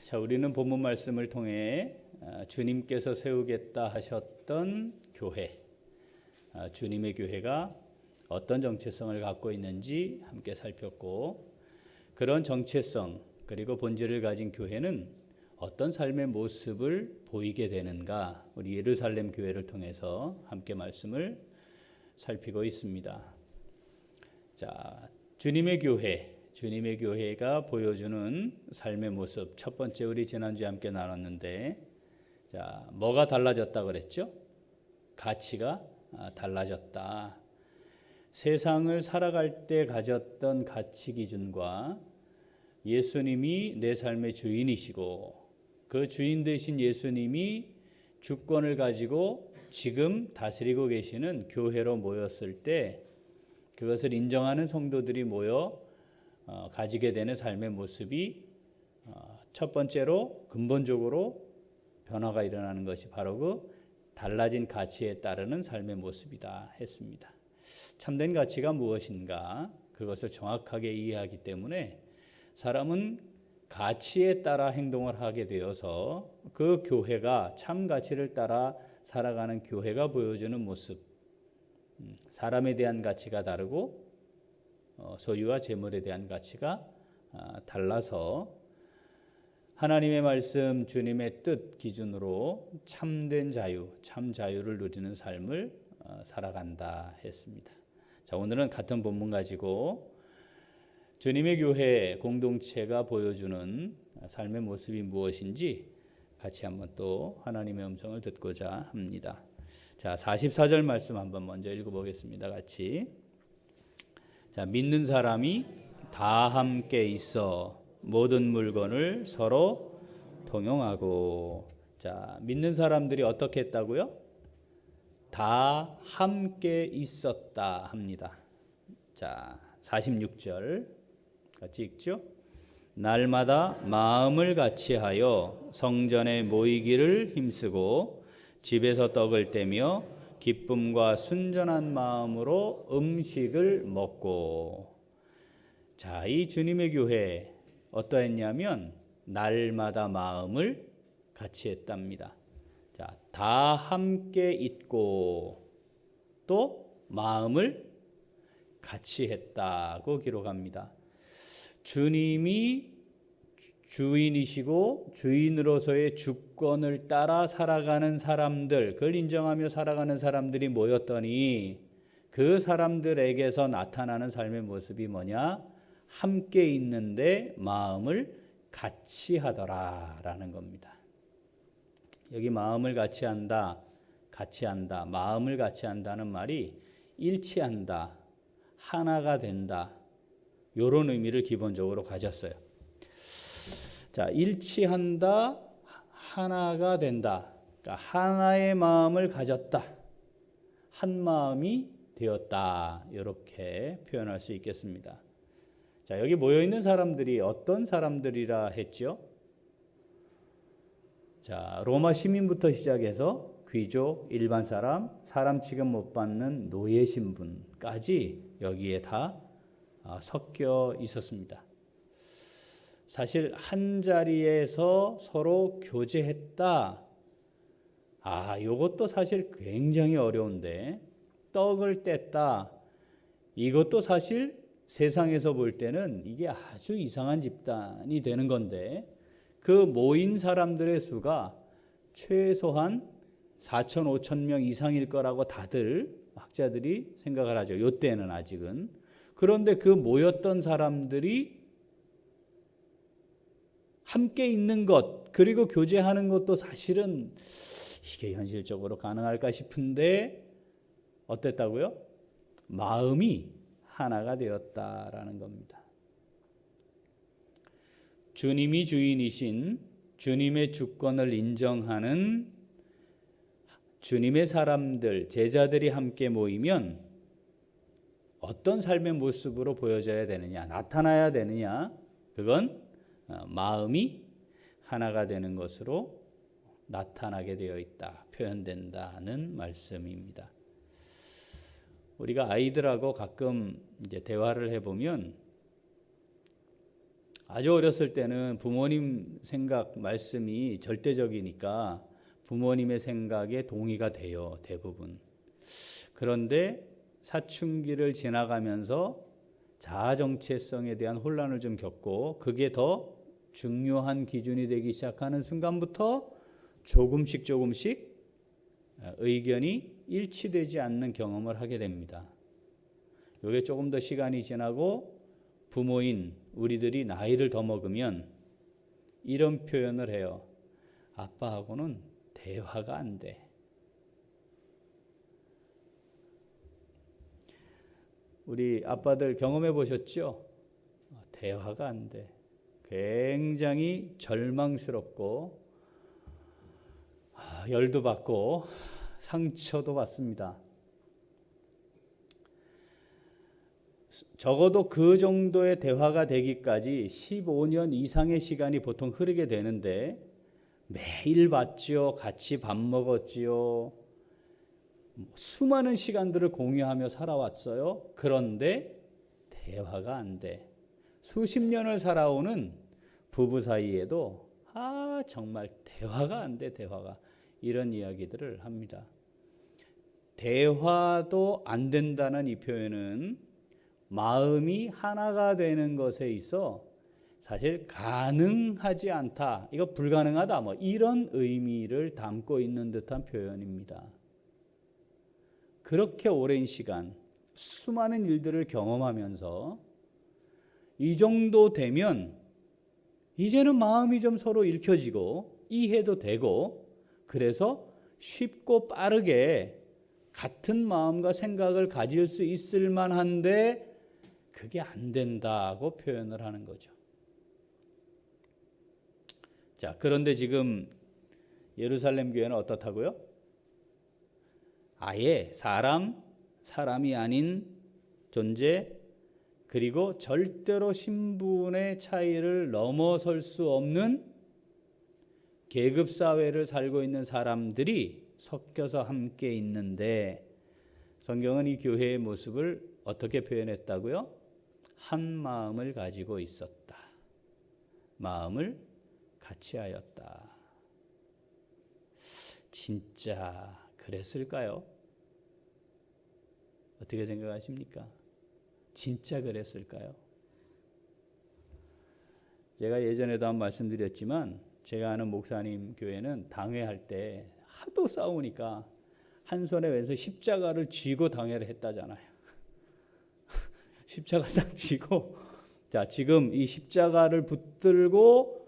자, 우리는 본문 말씀을 통해 주님께서 세우겠다 하셨던 교회, 주님의 교회가 어떤 정체성을 갖고 있는지 함께 살폈고, 그런 정체성 그리고 본질을 가진 교회는 어떤 삶의 모습을 보이게 되는가, 우리 예루살렘 교회를 통해서 함께 말씀을 살피고 있습니다. 자, 주님의 교회가 보여주는 삶의 모습, 첫 번째 우리 지난주에 함께 나눴는데, 자, 뭐가 달라졌다 그랬죠? 가치가 달라졌다. 세상을 살아갈 때 가졌던 가치 기준과 예수님이 내 삶의 주인이시고, 그 주인 되신 예수님이 주권을 가지고 지금 다스리고 계시는 교회로 모였을 때, 그것을 인정하는 성도들이 모여 가지게 되는 삶의 모습이 첫 번째로 근본적으로 변화가 일어나는 것이 바로 그 달라진 가치에 따르는 삶의 모습이다 했습니다. 참된 가치가 무엇인가, 그것을 정확하게 이해하기 때문에 사람은 가치에 따라 행동을 하게 되어서 그 교회가 참 가치를 따라 살아가는 교회가 보여주는 모습, 사람에 대한 가치가 다르고 소유와 재물에 대한 가치가 달라서 하나님의 말씀, 주님의 뜻 기준으로 참된 자유, 참 자유를 누리는 삶을 살아간다 했습니다. 자, 오늘은 같은 본문 가지고 주님의 교회 공동체가 보여주는 삶의 모습이 무엇인지 같이 한번 또 하나님의 음성을 듣고자 합니다. 자, 44절 말씀 한번 먼저 읽어보겠습니다. 같이. 자, 믿는 사람이 다 함께 있어 모든 물건을 서로 통용하고. 자, 믿는 사람들이 어떻게 했다고요? 다 함께 있었다 합니다. 자, 46절 같이 읽죠. 날마다 마음을 같이하여 성전에 모이기를 힘쓰고 집에서 떡을 떼며 기쁨과 순전한 마음으로 음식을 먹고. 자, 이 주님의 교회 어떠했냐면 날마다 마음을 같이 했답니다. 자, 다 함께 있고 또 마음을 같이 했다고 기록합니다. 주님이 주인이시고 주인으로서의 주권을 따라 살아가는 사람들, 그걸 인정하며 살아가는 사람들이 모였더니 그 사람들에게서 나타나는 삶의 모습이 뭐냐? 함께 있는데 마음을 같이 하더라라는 겁니다. 여기 마음을 같이 한다, 마음을 같이 한다는 말이 일치한다, 하나가 된다, 이런 의미를 기본적으로 가졌어요. 자, 일치한다, 하나가 된다. 그러니까 하나의 마음을 가졌다, 한 마음이 되었다, 이렇게 표현할 수 있겠습니다. 자, 여기 모여 있는 사람들이 어떤 사람들이라 했죠? 자, 로마 시민부터 시작해서 귀족, 일반 사람 취급 못 받는 노예 신분까지 여기에 다 섞여 있었습니다. 사실 한 자리에서 서로 교제했다. 이것도 사실 굉장히 어려운데, 떡을 뗐다. 이것도 사실 세상에서 볼 때는 이게 아주 이상한 집단이 되는 건데, 그 모인 사람들의 수가 최소한 4천, 5천 명 이상일 거라고 다들 학자들이 생각을 하죠. 이때는 아직은. 그런데 그 모였던 사람들이 함께 있는 것, 그리고 교제하는 것도 사실은 이게 현실적으로 가능할까 싶은데 어땠다고요? 마음이 하나가 되었다라는 겁니다. 주님이 주인이신 주님의 주권을 인정하는 주님의 사람들, 제자들이 함께 모이면 어떤 삶의 모습으로 보여져야 되느냐, 나타나야 되느냐, 그건 마음이 하나가 되는 것으로 나타나게 되어 있다, 표현된다는 말씀입니다. 우리가 아이들하고 가끔 이제 대화를 해보면 아주 어렸을 때는 부모님 생각, 말씀이 절대적이니까 부모님의 생각에 동의가 돼요, 대부분. 그런데 사춘기를 지나가면서 자아 정체성에 대한 혼란을 좀 겪고 그게 더 중요한 기준이 되기 시작하는 순간부터 조금씩 의견이 일치되지 않는 경험을 하게 됩니다. 이게 조금 더 시간이 지나고 부모인 우리들이 나이를 더 먹으면 이런 표현을 해요. 아빠하고는 대화가 안 돼. 우리 아빠들 경험해 보셨죠? 대화가 안 돼. 굉장히 절망스럽고 열도 받고 상처도 받습니다. 적어도 그 정도의 대화가 되기까지 15년 이상의 시간이 보통 흐르게 되는데 매일 봤지요. 같이 밥 먹었지요. 수많은 시간들을 공유하며 살아왔어요. 그런데 대화가 안 돼. 수십 년을 살아오는 부부 사이에도 정말 대화가 안 돼. 대화가. 이런 이야기들을 합니다. 대화도 안 된다는 이 표현은 마음이 하나가 되는 것에 있어 사실 가능하지 않다. 이거 불가능하다. 이런 의미를 담고 있는 듯한 표현입니다. 그렇게 오랜 시간 수많은 일들을 경험하면서 이 정도 되면 이제는 마음이 좀 서로 읽혀지고 이해도 되고 그래서 쉽고 빠르게 같은 마음과 생각을 가질 수 있을 만한데 그게 안 된다고 표현을 하는 거죠. 자, 그런데 지금 예루살렘 교회는 어떻다고요? 아예 사람이 아닌 존재, 그리고 절대로 신분의 차이를 넘어설 수 없는 계급 사회를 살고 있는 사람들이 섞여서 함께 있는데 성경은 이 교회의 모습을 어떻게 표현했다고요? 한 마음을 가지고 있었다. 마음을 같이 하였다. 진짜 그랬을까요? 어떻게 생각하십니까? 진짜 그랬을까요? 제가 예전에도 한번 말씀드렸지만 제가 아는 목사님 교회는 당회할 때 하도 싸우니까 한 손에 왼손 십자가를 쥐고 당회를 했다잖아요. 십자가 딱 쥐고 자 지금 이 십자가를 붙들고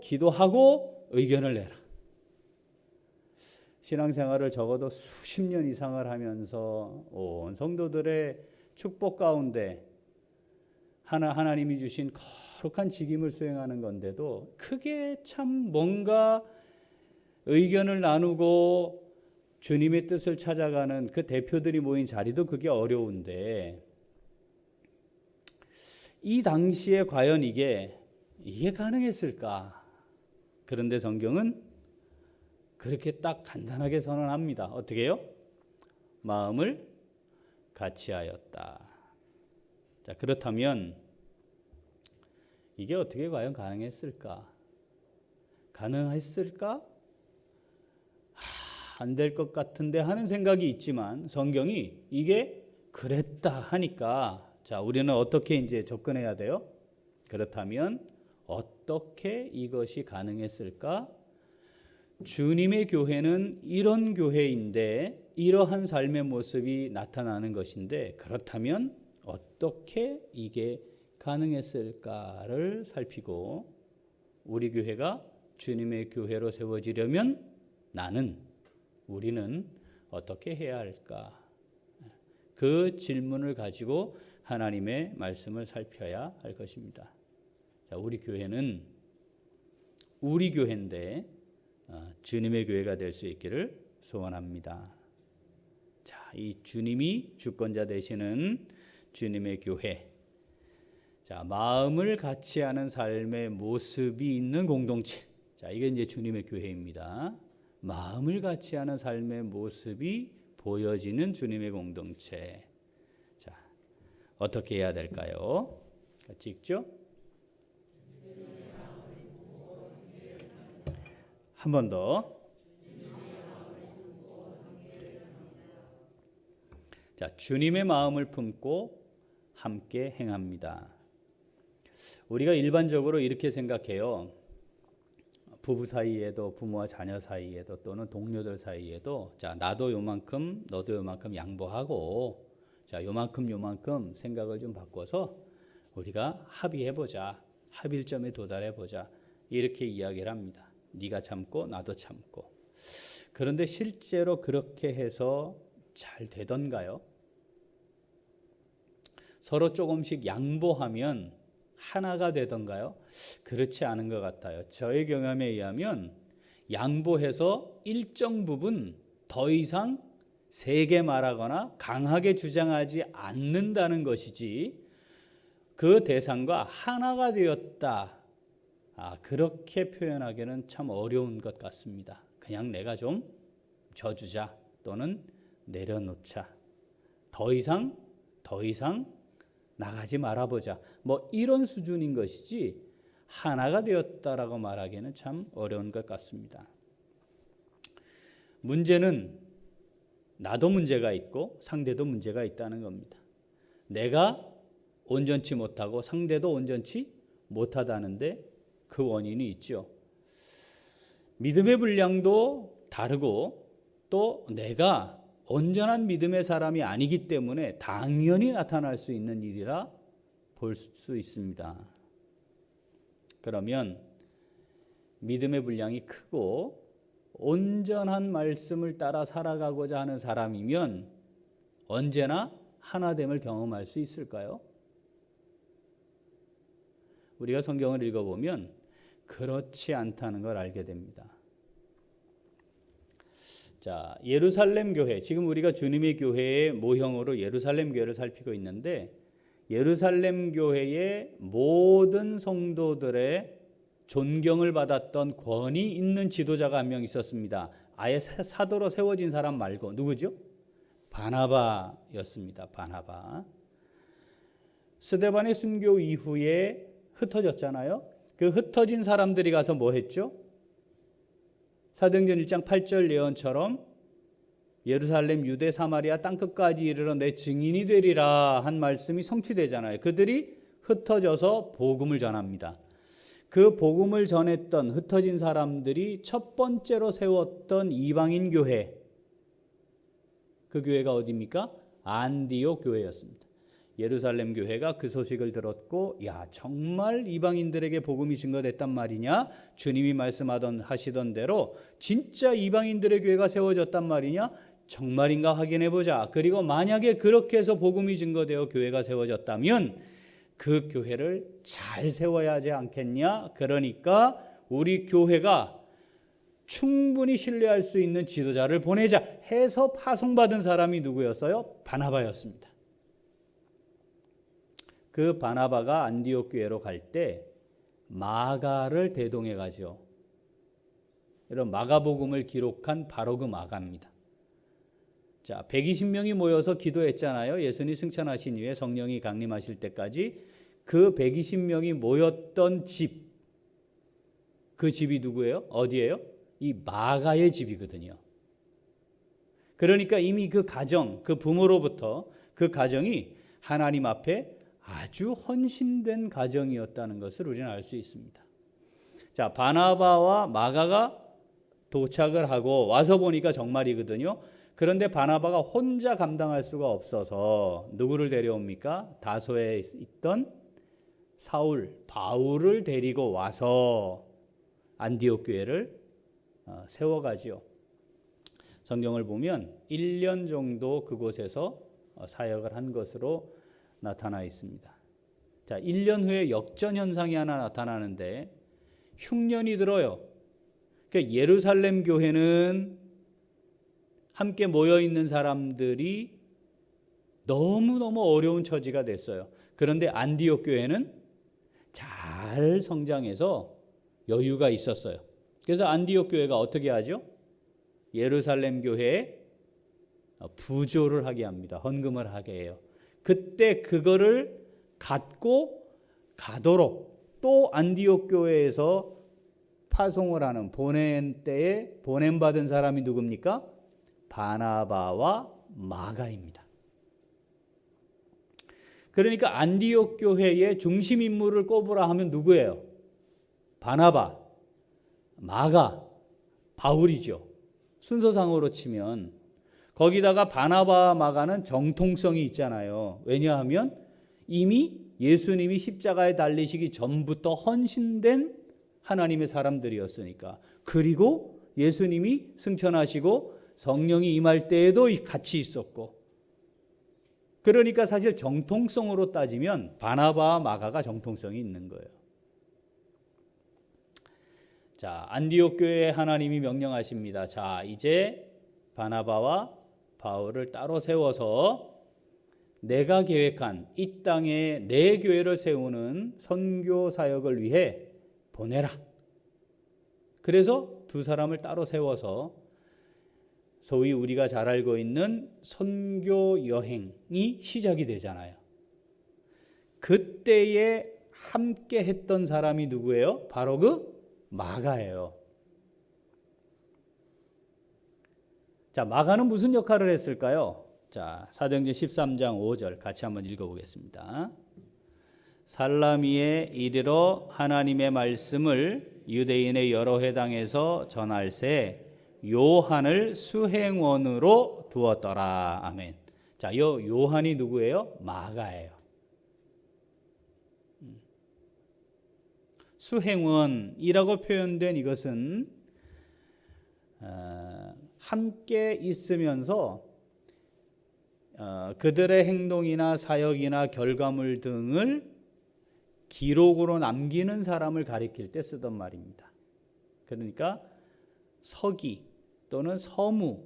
기도하고 의견을 내라. 신앙생활을 적어도 수십 년 이상을 하면서 온 성도들의 축복 가운데 하나님이 주신 거룩한 직임을 수행하는 건데도 크게 참 뭔가 의견을 나누고 주님의 뜻을 찾아가는 그 대표들이 모인 자리도 그게 어려운데 이 당시에 과연 이게 가능했을까? 그런데 성경은 그렇게 딱 간단하게 선언합니다. 어떻게 해요? 마음을 같이 하였다. 자, 그렇다면 이게 어떻게 과연 가능했을까? 가능했을까? 안 될 것 같은데 하는 생각이 있지만 성경이 이게 그랬다 하니까 자, 우리는 어떻게 이제 접근해야 돼요? 그렇다면 어떻게 이것이 가능했을까? 주님의 교회는 이런 교회인데 이러한 삶의 모습이 나타나는 것인데 그렇다면 어떻게 이게 가능했을까를 살피고 우리 교회가 주님의 교회로 세워지려면 우리는 어떻게 해야 할까? 그 질문을 가지고 하나님의 말씀을 살펴야 할 것입니다. 자, 우리 교회는 우리 교회인데 주님의 교회가 될 수 있기를 소원합니다. 자, 이 주님이 주권자 되시는 주님의 교회. 자, 마음을 같이 하는 삶의 모습이 있는 공동체. 자, 이게 이제 주님의 교회입니다. 마음을 같이 하는 삶의 모습이 보여지는 주님의 공동체. 자, 어떻게 해야 될까요? 같이 읽죠? 한 번 더. 자, 주님의 마음을 품고 함께 행합니다. 우리가 일반적으로 이렇게 생각해요. 부부 사이에도, 부모와 자녀 사이에도, 또는 동료들 사이에도, 자, 나도 요만큼, 너도 요만큼 양보하고, 자, 요만큼 생각을 좀 바꿔서 우리가 합의해보자. 합일점에 도달해보자. 이렇게 이야기를 합니다. 네가 참고 나도 참고. 그런데 실제로 그렇게 해서 잘 되던가요? 서로 조금씩 양보하면 하나가 되던가요? 그렇지 않은 것 같아요. 저의 경험에 의하면 양보해서 일정 부분 더 이상 세게 말하거나 강하게 주장하지 않는다는 것이지, 그 대상과 하나가 되었다, 그렇게 표현하기는 참 어려운 것 같습니다. 그냥 내가 좀 져주자, 또는 내려놓자, 더 이상 나가지 말아보자, 뭐 이런 수준인 것이지 하나가 되었다라고 말하기는 참 어려운 것 같습니다. 문제는 나도 문제가 있고 상대도 문제가 있다는 겁니다. 내가 온전치 못하고 상대도 온전치 못하다는데 그 원인이 있죠. 믿음의 분량도 다르고, 또 내가 온전한 믿음의 사람이 아니기 때문에 당연히 나타날 수 있는 일이라 볼 수 있습니다. 그러면 믿음의 분량이 크고 온전한 말씀을 따라 살아가고자 하는 사람이면 언제나 하나됨을 경험할 수 있을까요? 우리가 성경을 읽어보면 그렇지 않다는 걸 알게 됩니다. 자, 예루살렘 교회, 지금 우리가 주님의 교회의 모형으로 예루살렘 교회를 살피고 있는데, 예루살렘 교회의 모든 성도들의 존경을 받았던 권위 있는 지도자가 한 명 있었습니다. 아예 사도로 세워진 사람 말고 누구죠? 바나바였습니다. 바나바. 스데반의 순교 이후에 흩어졌잖아요. 그 흩어진 사람들이 가서 뭐 했죠? 사도행전 1장 8절 예언처럼 예루살렘, 유대, 사마리아 땅끝까지 이르러 내 증인이 되리라 한 말씀이 성취되잖아요. 그들이 흩어져서 복음을 전합니다. 그 복음을 전했던 흩어진 사람들이 첫 번째로 세웠던 이방인 교회, 그 교회가 어디입니까? 안디옥 교회였습니다. 예루살렘 교회가 그 소식을 들었고, 야, 정말 이방인들에게 복음이 증거됐단 말이냐? 주님이 하시던 대로 진짜 이방인들의 교회가 세워졌단 말이냐? 정말인가 확인해 보자. 그리고 만약에 그렇게 해서 복음이 증거되어 교회가 세워졌다면 그 교회를 잘 세워야 하지 않겠냐? 그러니까 우리 교회가 충분히 신뢰할 수 있는 지도자를 보내자 해서 파송받은 사람이 누구였어요? 바나바였습니다. 그 바나바가 안디옥 교회로 갈 때 마가를 대동해 가죠. 이런 마가복음을 기록한 바로 그 마가입니다. 자, 120명이 모여서 기도했잖아요. 예수님이 승천하신 이후에 성령이 강림하실 때까지 그 120명이 모였던 집, 그 집이 누구예요? 어디예요? 이 마가의 집이거든요. 그러니까 이미 그 가정, 그 부모로부터 그 가정이 하나님 앞에 아주 헌신된 가정이었다는 것을 우리는 알 수 있습니다. 자, 바나바와 마가가 도착을 하고 와서 보니까 정말이거든요. 그런데 바나바가 혼자 감당할 수가 없어서 누구를 데려옵니까? 다소에 있던 바울을 데리고 와서 안디옥 교회를 세워가지요. 성경을 보면 1년 정도 그곳에서 사역을 한 것으로 나타나 있습니다. 자, 1년 후에 역전 현상이 하나 나타나는데 흉년이 들어요. 그러니까 예루살렘 교회는 함께 모여 있는 사람들이 너무너무 어려운 처지가 됐어요. 그런데 안디옥 교회는 잘 성장해서 여유가 있었어요. 그래서 안디옥 교회가 어떻게 하죠? 예루살렘 교회에 부조를 하게 합니다. 헌금을 하게 해요. 그때 그거를 갖고 가도록 또 안디옥 교회에서 파송을 하는 보낸 때에 보냄받은 사람이 누굽니까? 바나바와 마가입니다. 그러니까 안디옥 교회의 중심 인물을 꼽으라 하면 누구예요? 바나바, 마가, 바울이죠. 순서상으로 치면. 거기다가 바나바와 마가는 정통성이 있잖아요. 왜냐하면 이미 예수님이 십자가에 달리시기 전부터 헌신된 하나님의 사람들이었으니까. 그리고 예수님이 승천하시고 성령이 임할 때에도 같이 있었고. 그러니까 사실 정통성으로 따지면 바나바와 마가가 정통성이 있는 거예요. 자, 안디옥 교회에 하나님이 명령하십니다. 자, 이제 바나바와 바울을 따로 세워서 내가 계획한 이 땅에 내 교회를 세우는 선교 사역을 위해 보내라. 그래서 두 사람을 따로 세워서 소위 우리가 잘 알고 있는 선교 여행이 시작이 되잖아요. 그때에 함께 했던 사람이 누구예요? 바로 그 마가예요. 자, 마가는 무슨 역할을 했을까요? 자, 사도행전 13장 5절 같이 한번 읽어보겠습니다. 살라미에 이르러 하나님의 말씀을 유대인의 여러 회당에서 전할새 요한을 수행원으로 두었더라. 아멘. 자, 요 요한이 누구예요? 마가예요. 수행원이라고 표현된 이것은 함께 있으면서 그들의 행동이나 사역이나 결과물 등을 기록으로 남기는 사람을 가리킬 때 쓰던 말입니다. 그러니까 서기 또는 서무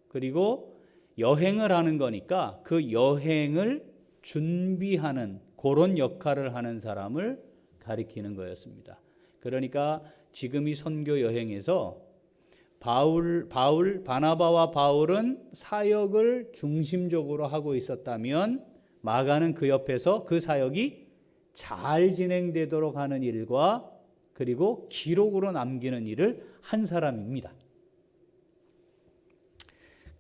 그리고 여행을 하는 거니까 그 여행을 준비하는 그런 역할을 하는 사람을 가리키는 거였습니다. 그러니까 지금 이 선교 여행에서 바나바와 바울은 사역을 중심적으로 하고 있었다면 마가는 그 옆에서 그 사역이 잘 진행되도록 하는 일과 그리고 기록으로 남기는 일을 한 사람입니다.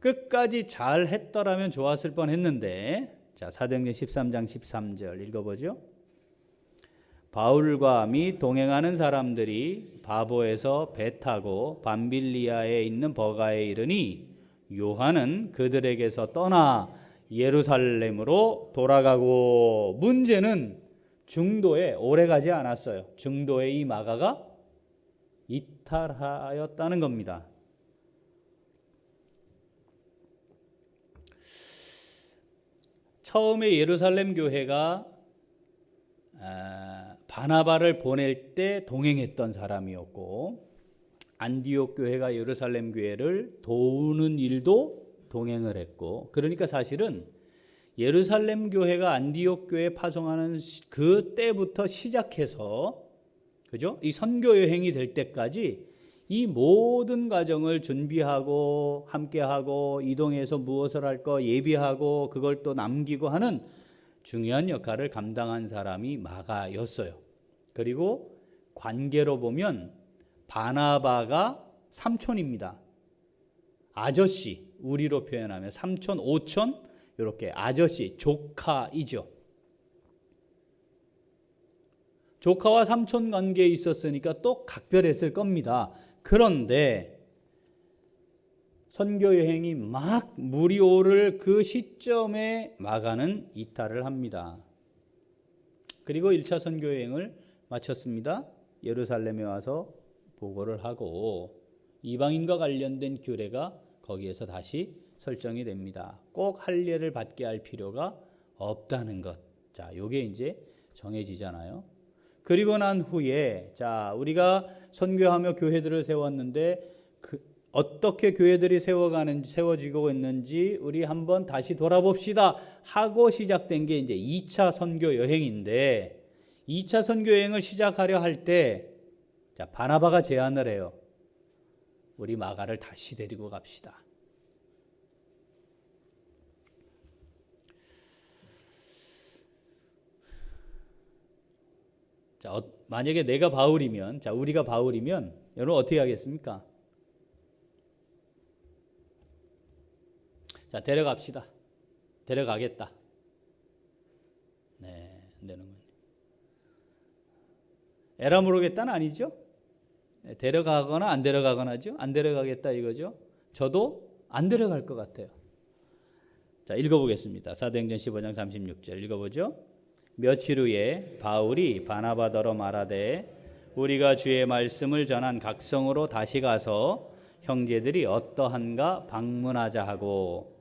끝까지 잘 했더라면 좋았을 뻔했는데, 자, 사도행전 13장 13절 읽어보죠. 바울과 및 동행하는 사람들이 바보에서 배 타고 밤빌리아에 있는 버가에 이르니 요한은 그들에게서 떠나 예루살렘으로 돌아가고. 문제는 중도에 오래 가지 않았어요. 중도에 이 마가가 이탈하였다는 겁니다. 처음에 예루살렘 교회가 바나바를 보낼 때 동행했던 사람이었고, 안디옥 교회가 예루살렘 교회를 도우는 일도 동행을 했고, 그러니까 사실은 예루살렘 교회가 안디옥 교회에 파송하는 그 때부터 시작해서, 그죠? 이 선교 여행이 될 때까지 이 모든 과정을 준비하고 함께하고 이동해서 무엇을 할 거 예비하고 그걸 또 남기고 하는 중요한 역할을 감당한 사람이 마가였어요. 그리고 관계로 보면 바나바가 삼촌입니다. 아저씨, 우리로 표현하면 삼촌, 오촌 이렇게 아저씨, 조카이죠. 조카와 삼촌 관계에 있었으니까 또 각별했을 겁니다. 그런데 선교 여행이 막 물이 오를 그 시점에 마가는 이탈을 합니다. 그리고 1차 선교 여행을 마쳤습니다. 예루살렘에 와서 보고를 하고 이방인과 관련된 규례가 거기에서 다시 설정이 됩니다. 꼭 할례를 받게 할 필요가 없다는 것. 자, 요게 이제 정해지잖아요. 그리고 난 후에 자, 우리가 선교하며 교회들을 세웠는데 어떻게 교회들이 세워지고 있는지 우리 한번 다시 돌아봅시다 하고 시작된 게 이제 2차 선교 여행인데, 2차 선교 여행을 시작하려 할 때 자, 바나바가 제안을 해요. 우리 마가를 다시 데리고 갑시다. 자, 만약에 내가 바울이면, 자, 우리가 바울이면 여러분 어떻게 하겠습니까? 자, 데려갑시다. 데려가겠다. 네, 안 되는군요. 에라 모르겠다는 아니죠? 데려가거나 안 데려가거나죠. 안 데려가겠다 이거죠. 저도 안 데려갈 것 같아요. 자, 읽어보겠습니다. 사도행전 15장 36절 읽어보죠. 며칠 후에 바울이 바나바더러 말하되 우리가 주의 말씀을 전한 각성으로 다시 가서 형제들이 어떠한가 방문하자 하고,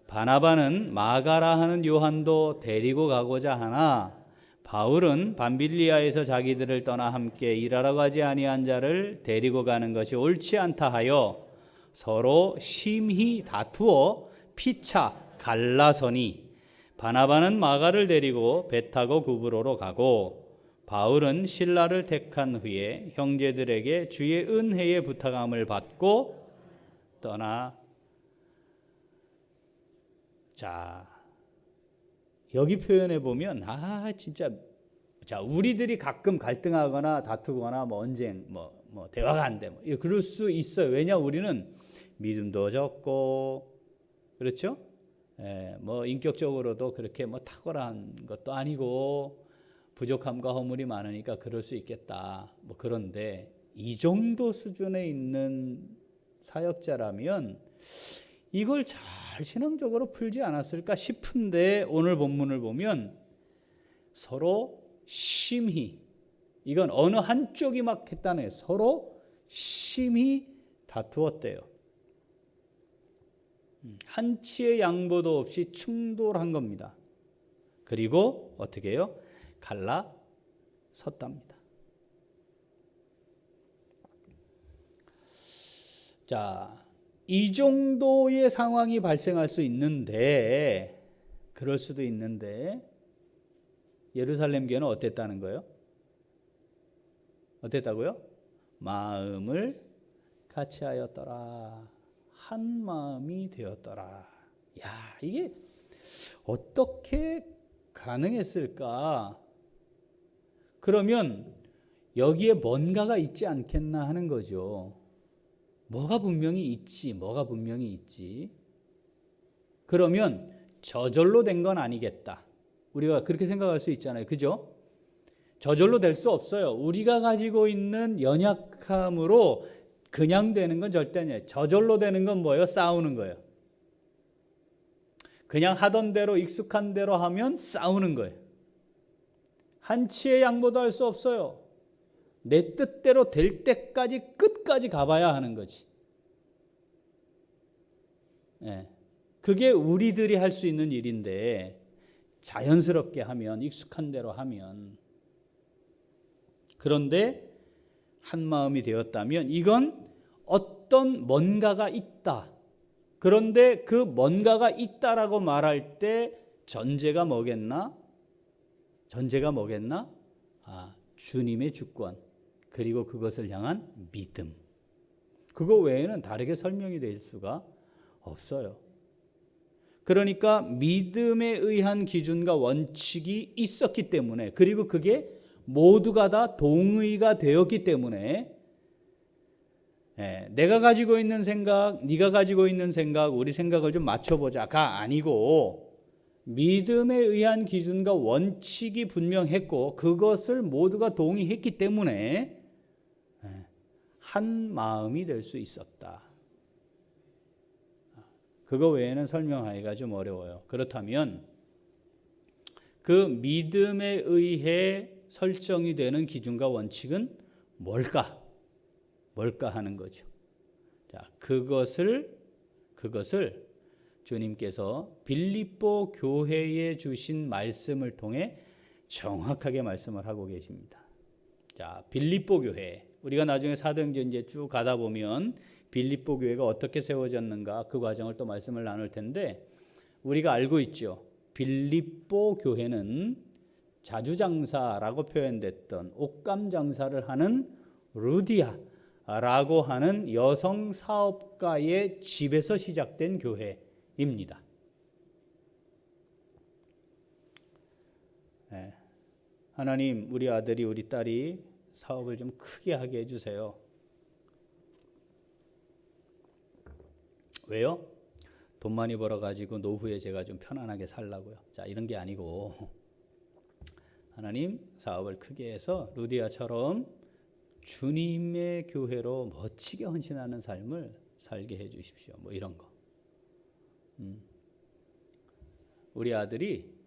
바나바는 마가라 하는 요한도 데리고 가고자 하나 바울은 밤빌리아에서 자기들을 떠나 함께 일하러 가지 아니한 자를 데리고 가는 것이 옳지 않다 하여 서로 심히 다투어 피차 갈라서니, 바나바는 마가를 데리고 배 타고 구브로로 가고 바울은 실라를 택한 후에 형제들에게 주의 은혜의 부탁함을 받고 떠나. 자, 여기 표현해 보면 진짜, 자, 우리들이 가끔 갈등하거나 다투거나 뭐 언쟁 뭐 대화가 안 돼, 그럴 수 있어요. 왜냐, 우리는 믿음도 적고, 그렇죠? 뭐 인격적으로도 그렇게 뭐 탁월한 것도 아니고 부족함과 허물이 많으니까 그럴 수 있겠다. 뭐 그런데 이 정도 수준에 있는 사역자라면 이걸 잘 신앙적으로 풀지 않았을까 싶은데, 오늘 본문을 보면 서로 심히, 이건 어느 한쪽이 막 했다는 거예요. 서로 심히 다투었대요. 한치의 양보도 없이 충돌한 겁니다. 그리고 어떻게 해요? 갈라섰답니다. 자, 이 정도의 상황이 발생할 수 있는데, 그럴 수도 있는데, 예루살렘 교회는 어땠다는 거예요? 어땠다고요? 마음을 같이 하였더라. 한 마음이 되었더라. 야, 이게 어떻게 가능했을까? 그러면 여기에 뭔가가 있지 않겠나 하는 거죠. 뭐가 분명히 있지. 그러면 저절로 된 건 아니겠다. 우리가 그렇게 생각할 수 있잖아요. 그죠? 저절로 될 수 없어요. 우리가 가지고 있는 연약함으로 그냥 되는 건 절대 아니에요. 저절로 되는 건 뭐예요? 싸우는 거예요. 그냥 하던 대로 익숙한 대로 하면 싸우는 거예요. 한치의 양보도 할 수 없어요. 내 뜻대로 될 때까지 끝까지 가봐야 하는 거지. 그게 우리들이 할 수 있는 일인데, 자연스럽게 하면, 익숙한 대로 하면. 그런데 한 마음이 되었다면 이건 어떤 뭔가가 있다. 그런데 그 뭔가가 있다라고 말할 때 전제가 뭐겠나? 주님의 주권, 그리고 그것을 향한 믿음. 그거 외에는 다르게 설명이 될 수가 없어요. 그러니까 믿음에 의한 기준과 원칙이 있었기 때문에, 그리고 그게 모두가 다 동의가 되었기 때문에, 내가 가지고 있는 생각, 네가 가지고 있는 생각, 우리 생각을 좀 맞춰보자가 아니고, 믿음에 의한 기준과 원칙이 분명했고 그것을 모두가 동의했기 때문에 한 마음이 될 수 있었다. 그거 외에는 설명하기가 좀 어려워요. 그렇다면 그 믿음에 의해 설정이 되는 기준과 원칙은 뭘까 하는 거죠. 자, 그것을 주님께서 빌립보 교회에 주신 말씀을 통해 정확하게 말씀을 하고 계십니다. 자, 빌립보 교회, 우리가 나중에 사도행전 이제 쭉 가다 보면 빌립보 교회가 어떻게 세워졌는가 그 과정을 또 말씀을 나눌 텐데, 우리가 알고 있죠. 빌립보 교회는 자주장사라고 표현됐던 옷감 장사를 하는 루디아라고 하는 여성 사업가의 집에서 시작된 교회입니다. 하나님, 우리 아들이 우리 딸이 사업을 좀 크게 하게 해주세요. 왜요? 돈 많이 벌어가지고 노후에 제가 좀 편안하게 살라고요. 자, 이런 게 아니고 하나님, 사업을 크게 해서 루디아처럼 주님의 교회로 멋지게 헌신하는 삶을 살게 해주십시오. 뭐 이런 거. 우리 아들이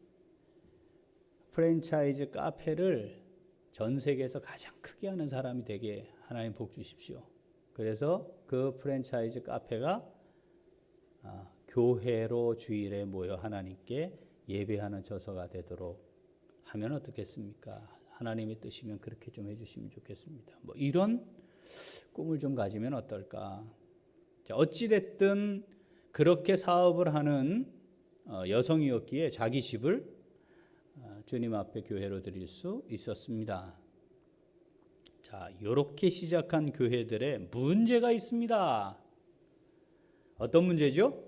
프랜차이즈 카페를 전 세계에서 가장 크게 하는 사람이 되게 하나님 복 주십시오. 그래서 그 프랜차이즈 카페가 교회로 주일에 모여 하나님께 예배하는 처소가 되도록 하면 어떻겠습니까? 하나님의 뜻이면 그렇게 좀 해주시면 좋겠습니다. 뭐 이런 꿈을 좀 가지면 어떨까? 자, 어찌됐든 그렇게 사업을 하는 여성이었기에 자기 집을 주님 앞에 교회로 드릴 수 있었습니다. 자, 이렇게 시작한 교회들의 문제가 있습니다. 어떤 문제죠?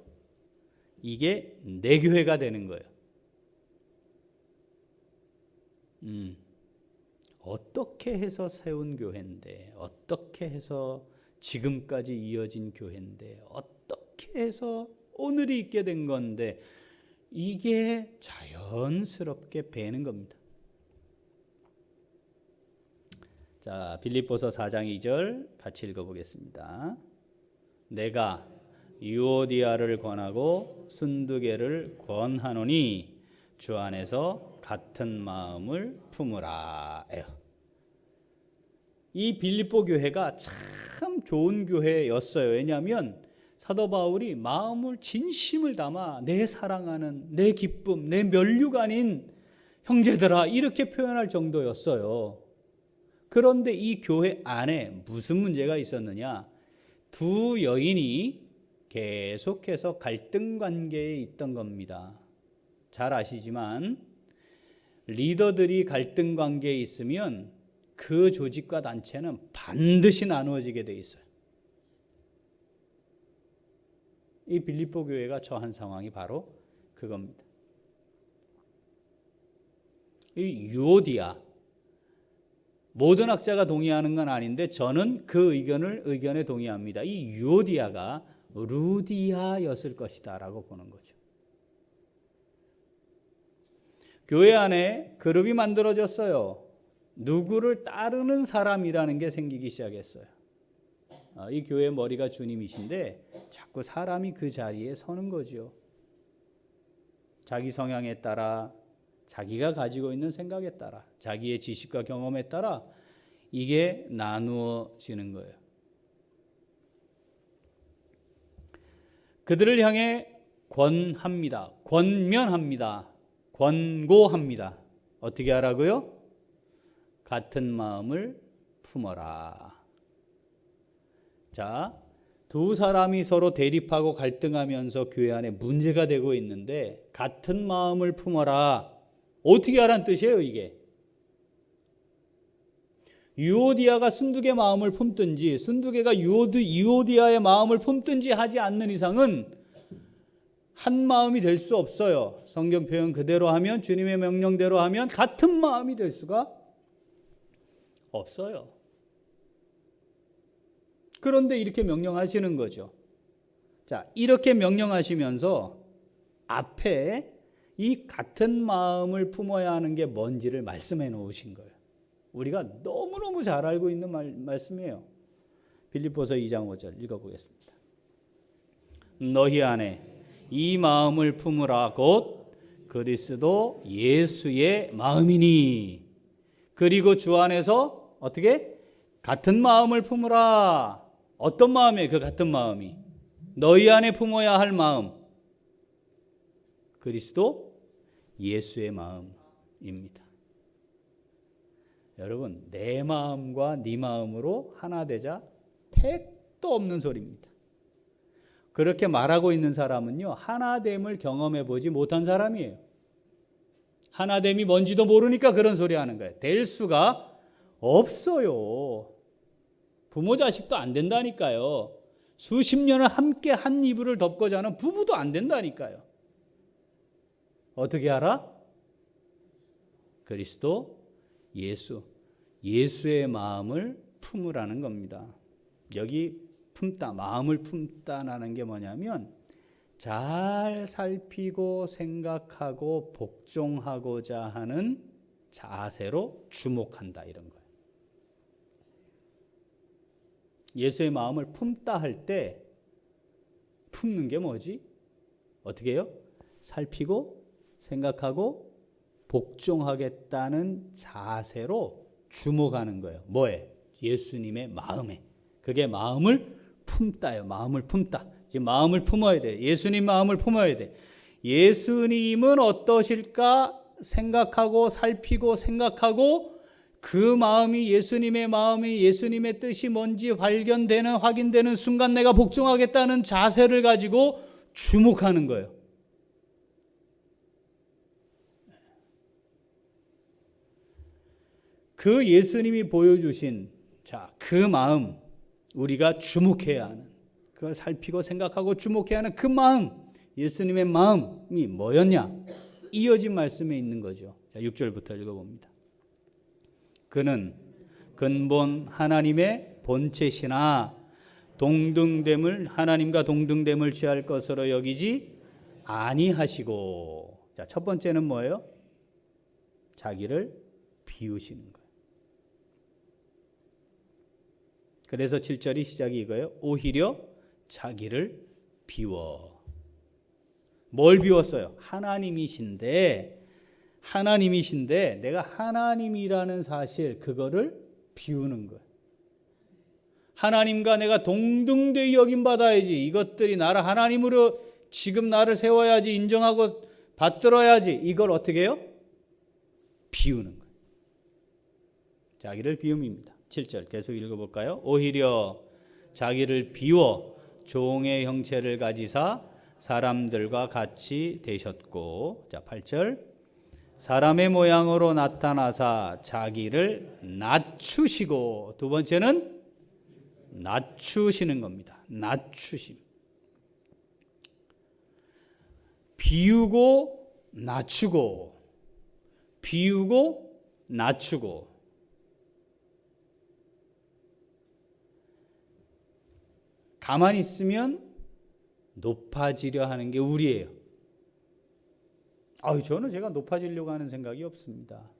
이게 내 교회가 되는 거예요. 어떻게 해서 세운 교회인데, 어떻게 해서 지금까지 이어진 교회인데, 어떻게 해서 오늘이 있게 된 건데, 이게 자연스럽게 배는 겁니다. 자, 빌립보서 4장 2절 같이 읽어보겠습니다. 내가 유오디아를 권하고 순두개를 권하노니 주 안에서 같은 마음을 품으라. 이 빌립보 교회가 참 좋은 교회였어요. 왜냐하면 사도 바울이 마음을 진심을 담아 내 사랑하는, 내 기쁨, 내 면류관인 형제들아 이렇게 표현할 정도였어요. 그런데 이 교회 안에 무슨 문제가 있었느냐? 두 여인이 계속해서 갈등 관계에 있던 겁니다. 잘 아시지만 리더들이 갈등 관계에 있으면 그 조직과 단체는 반드시 나누어지게 돼 있어요. 이 빌립보 교회가 처한 상황이 바로 그겁니다. 이 유오디아, 모든 학자가 동의하는 건 아닌데 저는 그 의견에 동의합니다. 이 유오디아가 루디아였을 것이다 라고 보는 거죠. 교회 안에 그룹이 만들어졌어요. 누구를 따르는 사람이라는 게 생기기 시작했어요. 이 교회의 머리가 주님이신데 자꾸 사람이 그 자리에 서는 거죠. 자기 성향에 따라, 자기가 가지고 있는 생각에 따라, 자기의 지식과 경험에 따라 이게 나누어지는 거예요. 그들을 향해 권합니다. 권면합니다. 권고합니다. 어떻게 하라고요? 같은 마음을 품어라. 자, 두 사람이 서로 대립하고 갈등하면서 교회 안에 문제가 되고 있는데 같은 마음을 품어라. 어떻게 하라는 뜻이에요, 이게? 유오디아가 순두개 마음을 품든지 순두개가 유오디아의 마음을 품든지 하지 않는 이상은 한 마음이 될 수 없어요. 성경 표현 그대로 하면, 주님의 명령대로 하면 같은 마음이 될 수가 없어요. 그런데 이렇게 명령하시는 거죠. 자, 이렇게 명령하시면서 앞에 이 같은 마음을 품어야 하는 게 뭔지를 말씀해 놓으신 거예요. 우리가 너무너무 잘 알고 있는 말씀이에요. 빌립보서 2장 5절 읽어보겠습니다. 너희 안에 이 마음을 품으라 곧 그리스도 예수의 마음이니. 그리고 주 안에서 어떻게? 같은 마음을 품으라. 어떤 마음이에요? 그 같은 마음이 너희 안에 품어야 할 마음, 그리스도 예수의 마음입니다. 여러분, 내 마음과 네 마음으로 하나 되자 택도 없는 소리입니다. 그렇게 말하고 있는 사람은요, 하나됨을 경험해 보지 못한 사람이에요. 하나됨이 뭔지도 모르니까 그런 소리 하는 거예요. 될 수가 없어요. 부모 자식도 안 된다니까요. 수십 년을 함께 한 이불을 덮고 자는 부부도 안 된다니까요. 어떻게 알아? 그리스도 예수의 마음을 품으라는 겁니다. 여기 품다, 마음을 품다라는 게 뭐냐면 잘 살피고 생각하고 복종하고자 하는 자세로 주목한다, 이런 거예요. 예수의 마음을 품다 할 때 품는 게 뭐지? 어떻게 해요? 살피고 생각하고 복종하겠다는 자세로 주목하는 거예요. 뭐에? 예수님의 마음에. 그게 마음을 품다예요. 마음을 품다. 지금 마음을 품어야 돼. 예수님 마음을 품어야 돼. 예수님은 어떠실까 생각하고 살피고 생각하고 그 마음이 예수님의 뜻이 뭔지 확인되는 순간 내가 복종하겠다는 자세를 가지고 주목하는 거예요. 그 예수님이 보여주신 그 마음, 우리가 주목해야 하는, 그걸 살피고 생각하고 주목해야 하는 그 마음, 예수님의 마음이 뭐였냐? 이어진 말씀에 있는 거죠. 6절부터 읽어봅니다. 그는 근본 하나님의 본체시나 하나님과 동등됨을 취할 것으로 여기지 아니하시고. 첫 번째는 뭐예요? 자기를 비우시는 거예요. 그래서 7절이 시작이 이거예요. 오히려 자기를 비워. 뭘 비웠어요? 하나님이신데 내가 하나님이라는 사실, 그거를 비우는 거예요. 하나님과 내가 동등되이 여김받아야지, 이것들이 나를 하나님으로 지금 나를 세워야지, 인정하고 받들어야지, 이걸 어떻게 해요? 비우는 거예요. 자기를 비움입니다. 7절 계속 읽어볼까요? 오히려 자기를 비워 종의 형체를 가지사 사람들과 같이 되셨고. 8절 사람의 모양으로 나타나사 자기를 낮추시고. 두 번째는 낮추시는 겁니다. 낮추심. 비우고 낮추고, 비우고 낮추고. 가만히 있으면 높아지려 하는 게 우리예요. 저는 제가 높아지려고 하는 생각이 없습니다.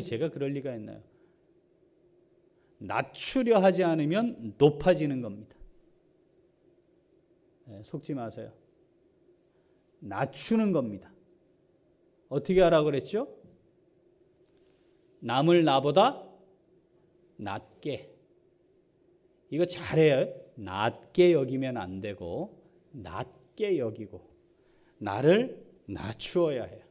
제가 그럴 리가 있나요? 낮추려 하지 않으면 높아지는 겁니다. 속지 마세요. 낮추는 겁니다. 어떻게 하라고 그랬죠? 남을 나보다 낮게. 이거 잘해요. 낮게 여기면 안 되고 낮게 여기고 나를 낮추어야 해요.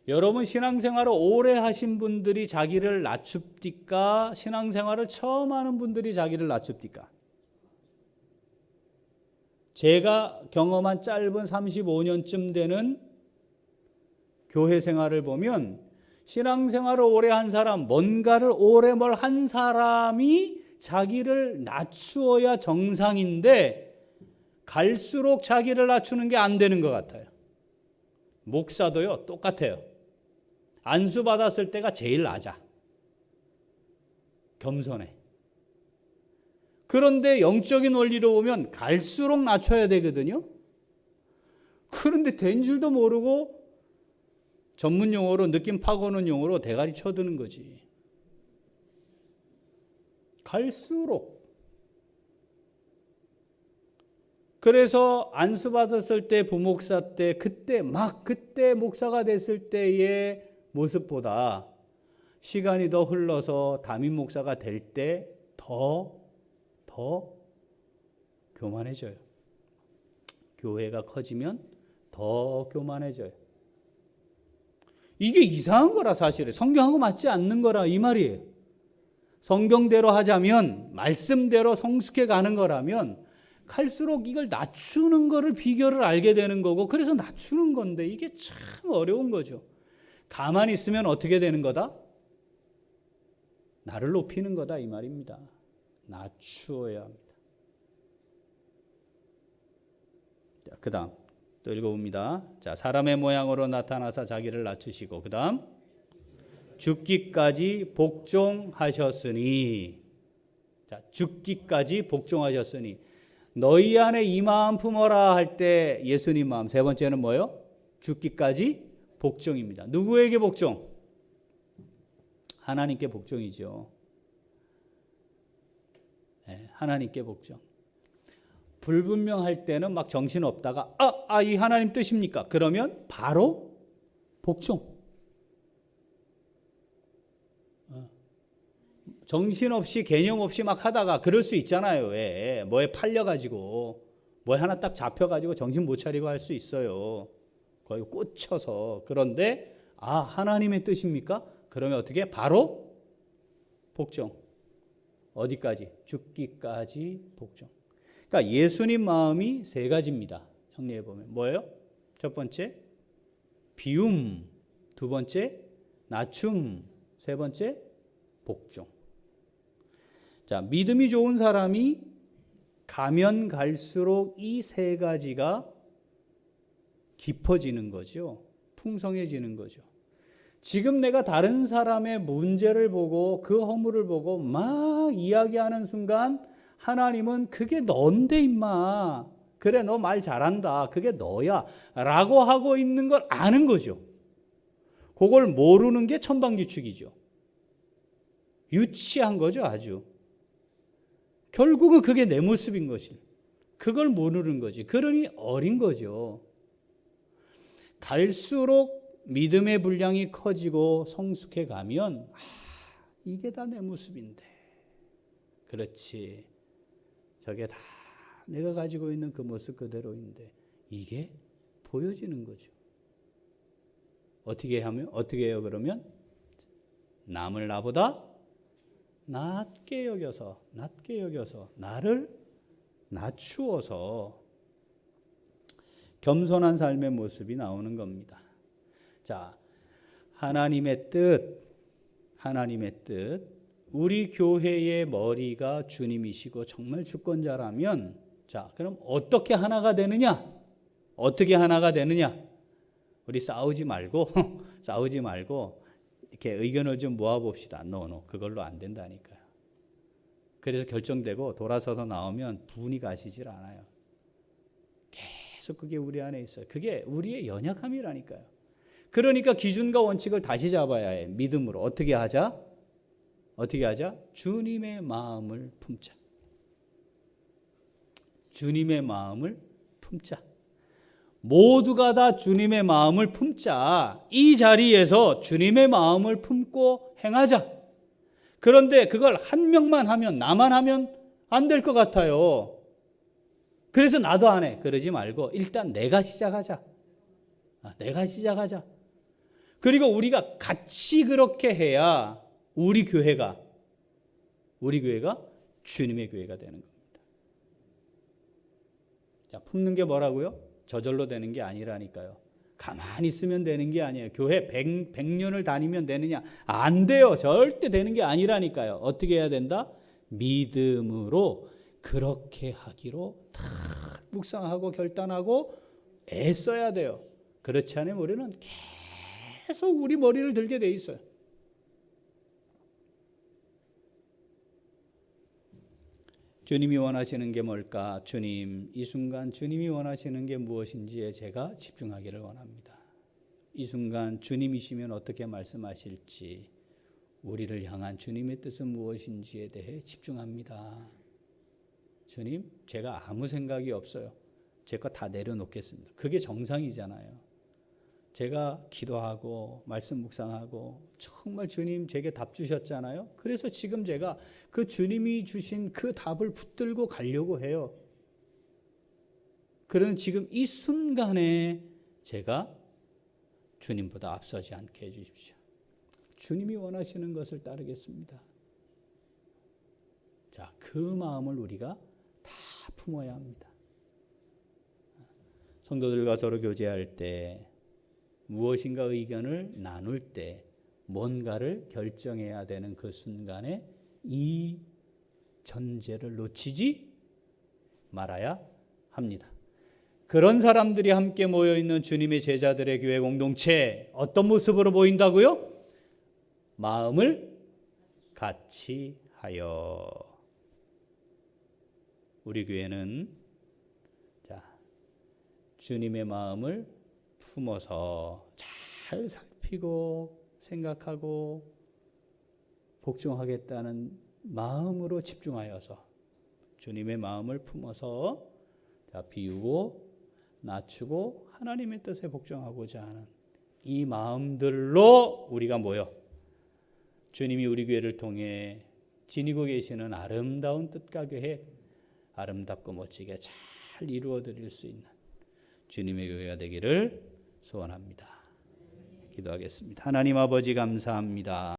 여러분 신앙생활을 오래 하신 분들이 자기를 낮춥니까? 신앙생활을 처음 하는 분들이 자기를 낮춥니까? 제가 경험한 짧은 35년쯤 되는 교회 생활을 보면 신앙생활을 오래 한 사람, 뭔가를 오래 한 사람이 자기를 낮추어야 정상인데 갈수록 자기를 낮추는 게 안 되는 것 같아요. 목사도요, 똑같아요. 안수 받았을 때가 제일 낮아. 겸손해. 그런데 영적인 원리로 보면 갈수록 낮춰야 되거든요. 그런데 된 줄도 모르고 전문 용어로, 느낌 파고는 용어로 대가리 쳐드는 거지. 갈수록. 그래서 안수 받았을 때, 부목사 때, 그때 목사가 됐을 때의 모습보다 시간이 더 흘러서 담임 목사가 될 때 더 교만해져요. 교회가 커지면 더 교만해져요. 이게 이상한 거라, 사실은. 성경하고 맞지 않는 거라, 이 말이에요. 성경대로 하자면, 말씀대로 성숙해 가는 거라면 갈수록 이걸 낮추는 거를 비결을 알게 되는 거고, 그래서 낮추는 건데 이게 참 어려운 거죠. 가만히 있으면 어떻게 되는 거다? 나를 높이는 거다, 이 말입니다. 낮추어야 합니다. 자, 그 다음 또 읽어봅니다. 자, 사람의 모양으로 나타나사 자기를 낮추시고, 그 다음 죽기까지 복종하셨으니. 자, 죽기까지 복종하셨으니. 너희 안에 이 마음 품어라 할 때 예수님 마음. 세 번째는 뭐예요? 죽기까지 복종입니다. 누구에게 복종? 하나님께 복종이죠. 네, 하나님께 복종. 불분명할 때는 막 정신 없다가 이 하나님 뜻입니까? 그러면 바로 복종. 정신없이 개념 없이 막 하다가 그럴 수 있잖아요. 왜? 뭐에 팔려가지고 뭐에 하나 딱 잡혀가지고 정신 못 차리고 할 수 있어요. 거의 꽂혀서. 그런데 하나님의 뜻입니까? 그러면 어떻게? 바로 복종. 어디까지? 죽기까지 복종. 그러니까 예수님 마음이 세 가지입니다. 정리해 보면 뭐예요? 첫 번째 비움, 두 번째 낮춤, 세 번째 복종. 자, 믿음이 좋은 사람이 가면 갈수록 이 세 가지가 깊어지는 거죠. 풍성해지는 거죠. 지금 내가 다른 사람의 문제를 보고 그 허물을 보고 막 이야기하는 순간 하나님은 그게 넌데 임마. 그래 너 말 잘한다. 그게 너야. 라고 하고 있는 걸 아는 거죠. 그걸 모르는 게 천방지축이죠. 유치한 거죠 아주. 결국은 그게 내 모습인 것이. 그걸 모르는 거지. 그러니 어린 거죠. 갈수록 믿음의 분량이 커지고 성숙해 가면 이게 다 내 모습인데. 그렇지. 저게 다 내가 가지고 있는 그 모습 그대로인데 이게 보여지는 거죠. 어떻게 해요 그러면? 남을 나보다 낮게 여겨서 나를 낮추어서 겸손한 삶의 모습이 나오는 겁니다. 자, 하나님의 뜻, 우리 교회의 머리가 주님이시고 정말 주권자라면, 자, 그럼 어떻게 하나가 되느냐? 우리 싸우지 말고 이렇게 의견을 좀 모아봅시다. 그걸로 안 된다니까요. 그래서 결정되고 돌아서서 나오면 분이 가시질 않아요. 계속 그게 우리 안에 있어요. 그게 우리의 연약함이라니까요. 그러니까 기준과 원칙을 다시 잡아야 해. 믿음으로. 어떻게 하자? 주님의 마음을 품자. 모두가 다 주님의 마음을 품자. 이 자리에서 주님의 마음을 품고 행하자. 그런데 그걸 한 명만 하면, 나만 하면 안 될 것 같아요. 그래서 나도 안 해. 그러지 말고 일단 내가 시작하자. 그리고 우리가 같이 그렇게 해야 우리 교회가 주님의 교회가 되는 겁니다. 자, 품는 게 뭐라고요? 저절로 되는 게 아니라니까요. 가만히 있으면 되는 게 아니에요. 교회 100년을 다니면 되느냐? 안 돼요. 절대 되는 게 아니라니까요. 어떻게 해야 된다? 믿음으로 그렇게 하기로 다 묵상하고 결단하고 애써야 돼요. 그렇지 않으면 우리는 계속 우리 머리를 들게 돼 있어요. 주님이 원하시는 게 뭘까? 주님, 이 순간 주님이 원하시는 게 무엇인지에 제가 집중하기를 원합니다. 이 순간 주님이시면 어떻게 말씀하실지, 우리를 향한 주님의 뜻은 무엇인지에 대해 집중합니다. 주님, 제가 아무 생각이 없어요. 제 거 다 내려놓겠습니다. 그게 정상이잖아요. 제가 기도하고 말씀 묵상하고 정말 주님 제게 답 주셨잖아요. 그래서 지금 제가 그 주님이 주신 그 답을 붙들고 가려고 해요. 그러는 지금 이 순간에 제가 주님보다 앞서지 않게 해주십시오. 주님이 원하시는 것을 따르겠습니다. 자, 그 마음을 우리가 다 품어야 합니다. 성도들과 서로 교제할 때, 무엇인가 의견을 나눌 때, 뭔가를 결정해야 되는 그 순간에 이 전제를 놓치지 말아야 합니다. 그런 사람들이 함께 모여있는 주님의 제자들의 교회 공동체, 어떤 모습으로 보인다고요? 마음을 같이 하여. 우리 교회는 자, 주님의 마음을 품어서 잘 살피고 생각하고 복종하겠다는 마음으로 집중하여서 주님의 마음을 품어서 비우고 낮추고 하나님의 뜻에 복종하고자 하는 이 마음들로 우리가 모여 주님이 우리 교회를 통해 지니고 계시는 아름다운 뜻과 계획 아름답고 멋지게 잘 이루어 드릴 수 있는 주님의 교회가 되기를 소원합니다. 기도하겠습니다. 하나님 아버지 감사합니다.